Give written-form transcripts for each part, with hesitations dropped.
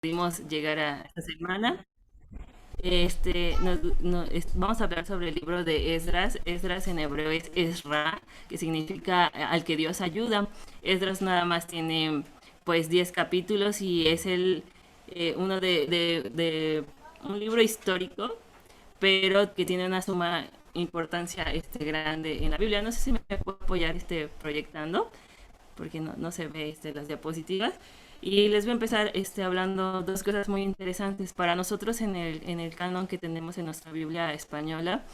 pudimos llegar a esta semana. Vamos a hablar sobre el libro de Esdras. Esdras en hebreo es Ezra, que significa al que Dios ayuda. Esdras nada más tiene pues 10 capítulos y es uno de un libro histórico, pero que tiene una suma importancia grande en la Biblia. No sé si me puedo apoyar proyectando porque no se ve las diapositivas. Y les voy a empezar hablando dos cosas muy interesantes para nosotros en el canon que tenemos en nuestra Biblia española.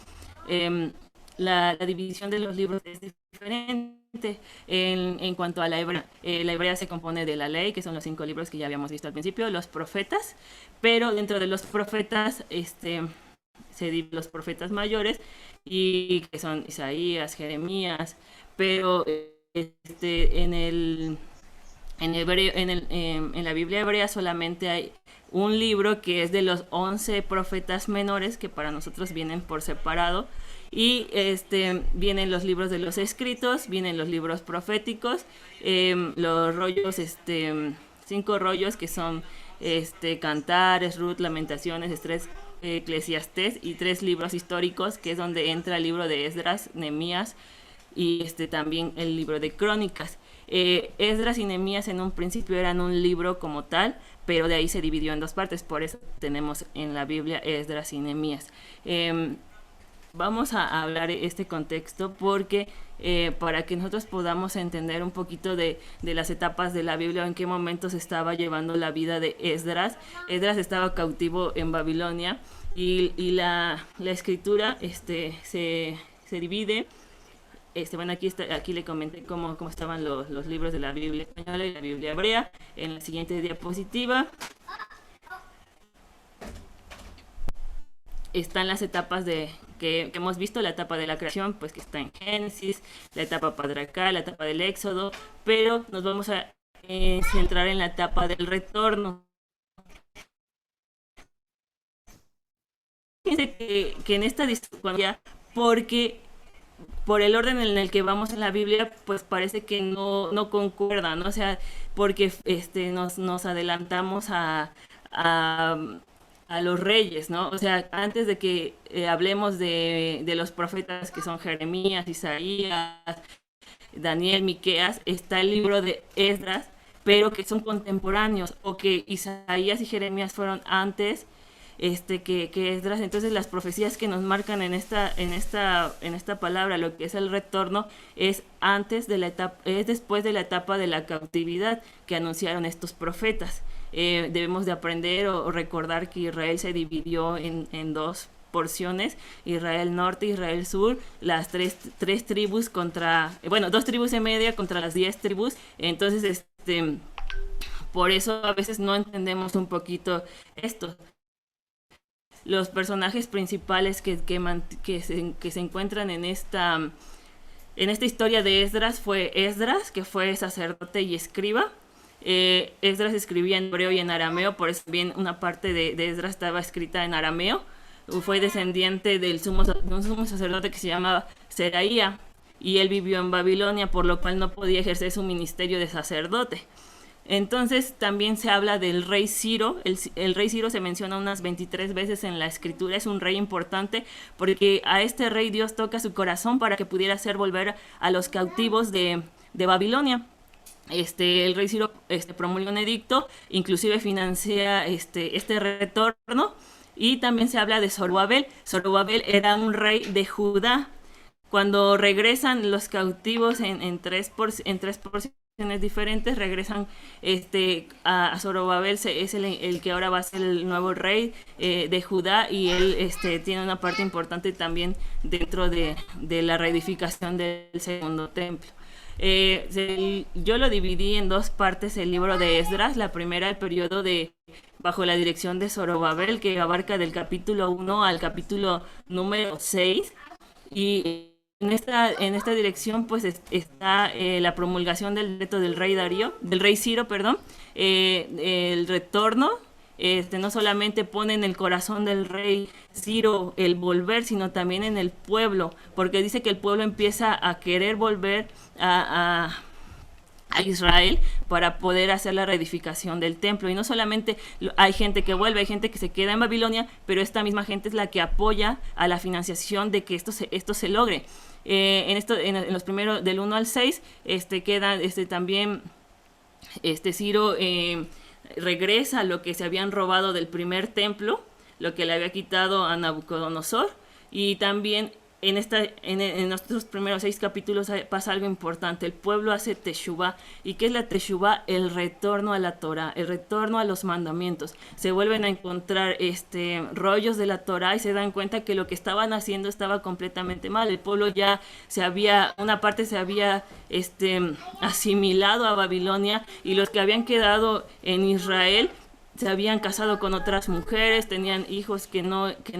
Eh, la división de los libros es diferente en cuanto a la hebrea. La hebrea se compone de la ley, que son los 5 libros que ya habíamos visto al principio, los profetas, pero dentro de los profetas se dividen los profetas mayores, y que son Isaías, Jeremías, pero en hebreo, en la Biblia hebrea solamente hay un libro que es de los 11 profetas menores, que para nosotros vienen por separado, y vienen los libros de los escritos, vienen los libros proféticos, los rollos, 5 rollos que son Cantares, Ruth, Lamentaciones, Esdras, Eclesiastés, y 3 libros históricos, que es donde entra el libro de Esdras, Nehemías, y también el libro de Crónicas. Esdras y Nehemías en un principio eran un libro como tal, pero de ahí se dividió en dos partes, por eso tenemos en la Biblia Esdras y Nehemías. Vamos a hablar este contexto porque para que nosotros podamos entender un poquito de las etapas de la Biblia, en qué momento se estaba llevando la vida de Esdras. Esdras estaba cautivo en Babilonia, y la escritura se divide. Bueno, aquí le comenté cómo estaban los libros de la Biblia española y la Biblia hebrea. En la siguiente diapositiva están las etapas que hemos visto: la etapa de la creación, pues que está en Génesis, la etapa patriarcal, la etapa del Éxodo, pero nos vamos a centrar en la etapa del retorno. Fíjense que en esta discusión, porque por el orden en el que vamos en la Biblia, pues parece que no concuerda, ¿no? O sea, porque nos adelantamos a, a los reyes, ¿no? O sea, antes de que hablemos de los profetas que son Jeremías, Isaías, Daniel, Miqueas, está el libro de Esdras, pero que son contemporáneos, o que Isaías y Jeremías fueron antes que Esdras. Entonces las profecías que nos marcan en esta palabra, lo que es el retorno, es antes de la etapa, es después de la etapa de la cautividad que anunciaron estos profetas. Debemos de aprender o recordar que Israel se dividió en dos porciones: Israel norte, Israel sur, las tres tribus contra, bueno, 2 tribus y media contra las 10 tribus. Entonces, por eso a veces no entendemos un poquito esto. Los personajes principales que se encuentran en esta historia de Esdras fue Esdras, que fue sacerdote y escriba. Esdras escribía en hebreo y en arameo, por eso bien una parte de Esdras estaba escrita en arameo. Fue descendiente de un sumo sacerdote que se llamaba Seraía, y él vivió en Babilonia, por lo cual no podía ejercer su ministerio de sacerdote. Entonces también se habla del rey Ciro. El rey Ciro se menciona unas 23 veces en la escritura. Es un rey importante porque a este rey Dios toca su corazón para que pudiera hacer volver a los cautivos de Babilonia. El rey Ciro promulga un edicto, inclusive financia este retorno. Y también se habla de Zorobabel. Zorobabel era un rey de Judá. Cuando regresan los cautivos en tres porciones diferentes, regresan a Zorobabel. Es el que ahora va a ser el nuevo rey de Judá, y él tiene una parte importante también dentro de la reedificación del segundo templo. Yo lo dividí en dos partes el libro de Esdras. La primera, el periodo bajo la dirección de Zorobabel, que abarca del capítulo 1 al capítulo número 6. Y en esta dirección pues está la promulgación del decreto del rey Ciro, perdón, el retorno. No solamente pone en el corazón del rey Ciro el volver, sino también en el pueblo, porque dice que el pueblo empieza a querer volver a a Israel para poder hacer la reedificación del templo. Y no solamente hay gente que vuelve, hay gente que se queda en Babilonia, pero esta misma gente es la que apoya a la financiación de que esto se logre. En los primeros, del 1 al 6, quedan también Ciro regresa lo que se habían robado del primer templo, lo que le había quitado a Nabucodonosor, y también en nuestros primeros 6 capítulos pasa algo importante. El pueblo hace teshuvá. ¿Y qué es la teshuvá? El retorno a la Torah, el retorno a los mandamientos. Se vuelven a encontrar rollos de la Torah y se dan cuenta que lo que estaban haciendo estaba completamente mal. El pueblo ya una parte se había asimilado a Babilonia, y los que habían quedado en Israel se habían casado con otras mujeres, tenían hijos que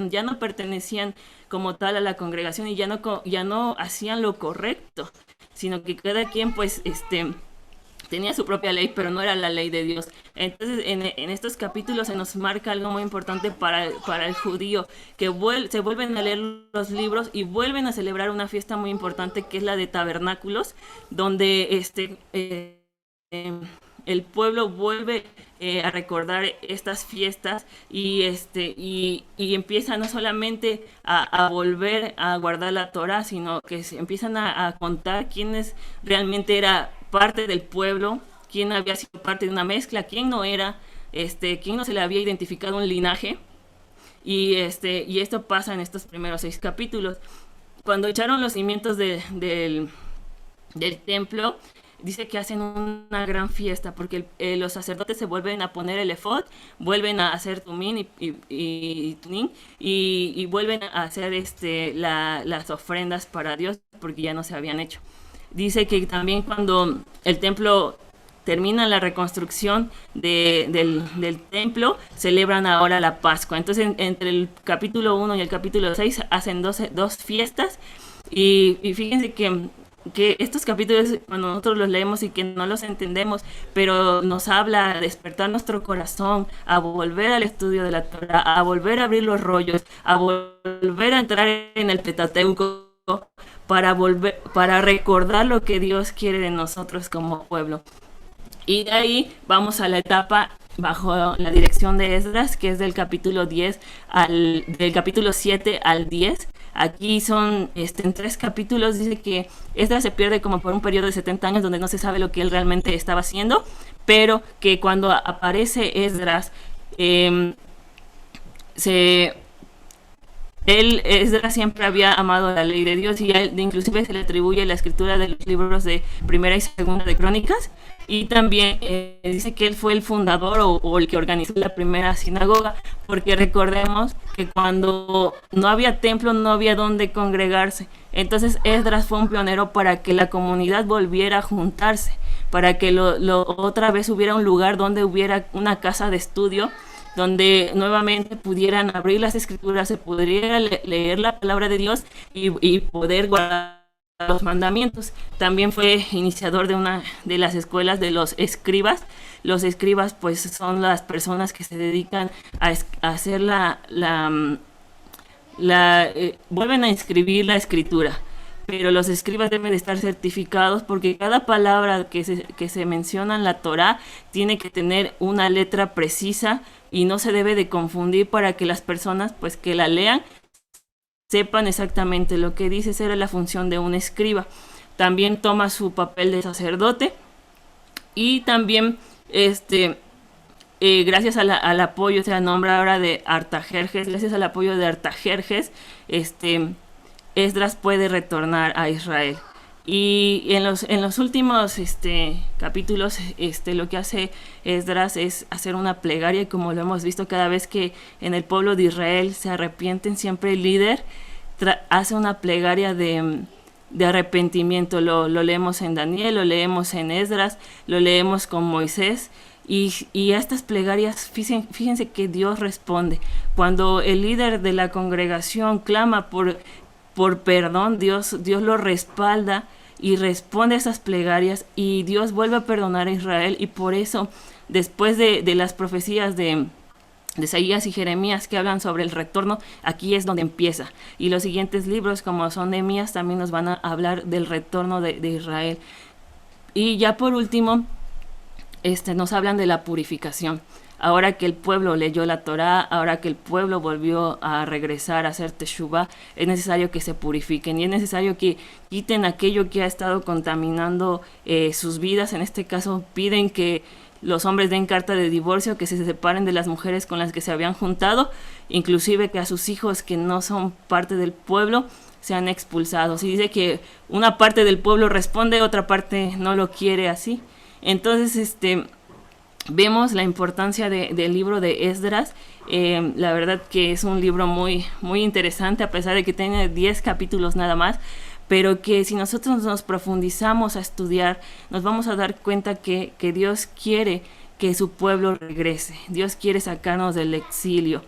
ya no pertenecían como tal a la congregación, y ya no hacían lo correcto, sino que cada quien pues tenía su propia ley, pero no era la ley de Dios. Entonces en estos capítulos se nos marca algo muy importante para el judío, que se vuelven a leer los libros y vuelven a celebrar una fiesta muy importante, que es la de tabernáculos, donde el pueblo vuelve a recordar estas fiestas, y empieza no solamente a volver a guardar la Torah, sino que se empiezan a contar quiénes realmente era parte del pueblo, quién había sido parte de una mezcla, quién no era, quién no se le había identificado un linaje, y esto pasa en estos primeros 6 capítulos. Cuando echaron los cimientos del templo, dice que hacen una gran fiesta, porque los sacerdotes se vuelven a poner el efod, vuelven a hacer tumín y tunín, y vuelven a hacer las ofrendas para Dios, porque ya no se habían hecho. Dice que también cuando el templo termina la reconstrucción del templo, celebran ahora la Pascua. Entonces entre el capítulo 1 y el capítulo 6 hacen dos fiestas, y fíjense que estos capítulos, cuando nosotros los leemos y que no los entendemos, pero nos habla a despertar nuestro corazón, a volver al estudio de la Torah, a volver a abrir los rollos, a volver a entrar en el Pentateuco, para recordar lo que Dios quiere de nosotros como pueblo. Y de ahí vamos a la etapa bajo la dirección de Esdras, que es del capítulo 7 al 10. Aquí son en 3 capítulos. Dice que Esdras se pierde como por un periodo de 70 años, donde no se sabe lo que él realmente estaba haciendo, pero que cuando aparece Esdras, Esdras siempre había amado la ley de Dios, y a él inclusive se le atribuye la escritura de los libros de Primera y Segunda de Crónicas, y también dice que él fue el fundador o el que organizó la primera sinagoga, porque recordemos que cuando no había templo no había donde congregarse. Entonces Esdras fue un pionero para que la comunidad volviera a juntarse, para que otra vez hubiera un lugar donde hubiera una casa de estudio, donde nuevamente pudieran abrir las escrituras, se pudiera leer la palabra de Dios y poder guardar los mandamientos. También fue iniciador de una de las escuelas de los escribas. Los escribas pues son las personas que se dedican a hacer vuelven a escribir la escritura, pero los escribas deben de estar certificados, porque cada palabra que se menciona en la Torah tiene que tener una letra precisa y no se debe de confundir, para que las personas pues que la lean sepan exactamente lo que dice. Esa era la función de un escriba. También toma su papel de sacerdote, y también gracias al apoyo, se nombra ahora de Artajerjes, gracias al apoyo de Artajerjes, Esdras puede retornar a Israel. Y en los últimos capítulos, lo que hace Esdras es hacer una plegaria, como lo hemos visto cada vez que en el pueblo de Israel se arrepienten, siempre el líder hace una plegaria de arrepentimiento. Lo leemos en Daniel, lo leemos en Esdras, lo leemos con Moisés, y a estas plegarias fíjense que Dios responde. Cuando el líder de la congregación clama por perdón, Dios lo respalda y responde a esas plegarias, y Dios vuelve a perdonar a Israel. Y por eso, después de las profecías de Isaías y Jeremías que hablan sobre el retorno, aquí es donde empieza. Y los siguientes libros, como son Nehemías, también nos van a hablar del retorno de Israel. Y ya por último, nos hablan de la purificación. Ahora que el pueblo leyó la Torá, ahora que el pueblo volvió a regresar a hacer teshuvá, es necesario que se purifiquen y es necesario que quiten aquello que ha estado contaminando sus vidas. En este caso piden que los hombres den carta de divorcio, que se separen de las mujeres con las que se habían juntado, inclusive que a sus hijos que no son parte del pueblo sean expulsados. Y dice que una parte del pueblo responde, otra parte no lo quiere así. Entonces, vemos la importancia del libro de Esdras. La verdad que es un libro muy, muy interesante, a pesar de que tiene 10 capítulos nada más, pero que si nosotros nos profundizamos a estudiar, nos vamos a dar cuenta que Dios quiere que su pueblo regrese. Dios quiere sacarnos del exilio.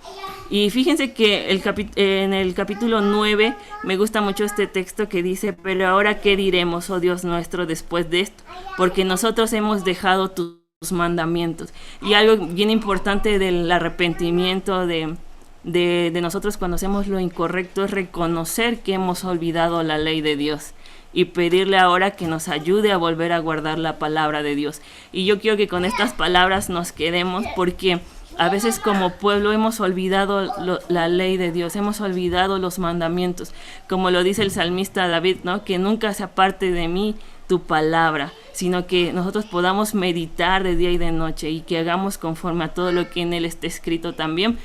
Y fíjense que en el capítulo 9 me gusta mucho este texto que dice: pero ahora qué diremos, oh Dios nuestro, después de esto, porque nosotros hemos dejado tus mandamientos. Y algo bien importante del arrepentimiento de nosotros cuando hacemos lo incorrecto es reconocer que hemos olvidado la ley de Dios y pedirle ahora que nos ayude a volver a guardar la palabra de Dios. Y yo quiero que con estas palabras nos quedemos, porque a veces como pueblo hemos olvidado la ley de Dios, hemos olvidado los mandamientos, como lo dice el salmista David, ¿no? Que nunca se aparte de mí tu palabra, sino que nosotros podamos meditar de día y de noche y que hagamos conforme a todo lo que en él está escrito también,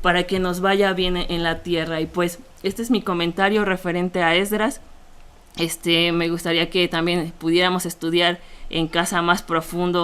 para que nos vaya bien en la tierra. Y pues este es mi comentario referente a Esdras. Me gustaría que también pudiéramos estudiar en casa más profundo